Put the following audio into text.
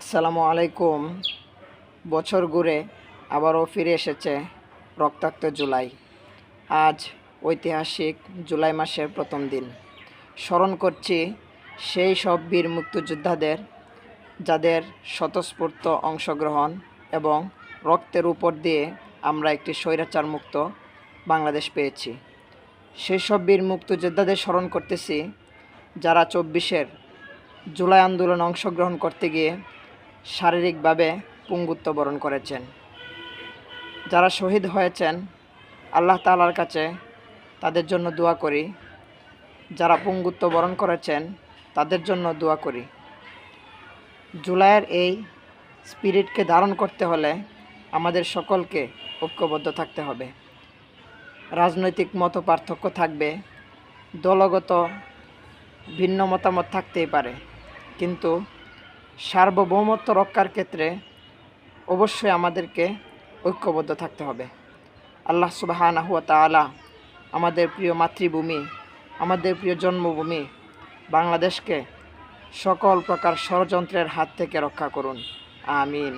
আসসালামু আলাইকুম। বছর ঘুরে আবারও ফিরে এসেছে রক্তাক্ত জুলাই। আজ ঐতিহাসিক জুলাই মাসের প্রথম দিন। স্মরণ করছি সেই সব বীর মুক্তিযোদ্ধাদের, যাদের স্বতঃস্ফূর্ত অংশগ্রহণ এবং রক্তের উপর দিয়ে আমরা একটি স্বৈরাচার মুক্ত বাংলাদেশ পেয়েছি। সেই সব বীর মুক্তিযোদ্ধাদের স্মরণ করতেছি, যারা 24-এর জুলাই আন্দোলনে অংশগ্রহণ করতে গিয়ে শারীরিকভাবে পঙ্গুত্ব বরণ করেছেন। যারা শহীদ হয়েছেন, আল্লাহ তাআলার কাছে তাদের জন্য দোয়া করি। যারা পঙ্গুত্ব বরণ করেছেন, তাদের জন্য দোয়া করি। জুলাইয়ের এই স্পিরিটকে ধারণ করতে হলে আমাদের সকলকে ঐক্যবদ্ধ থাকতে হবে। রাজনৈতিক মত পার্থক্য থাকবে, দলগত ভিন্ন মতামত থাকতেই পারে, কিন্তু সার্বভৌমত্ব রক্ষার ক্ষেত্রে অবশ্যই আমাদেরকে ঐক্যবদ্ধ থাকতে হবে। আল্লাহ সুবহানাহু ওয়া তাআলা আমাদের প্রিয় মাতৃভূমি, আমাদের প্রিয় জন্মভূমি বাংলাদেশকে সকল প্রকার ষড়যন্ত্রের হাত থেকে রক্ষা করুন। আমিন।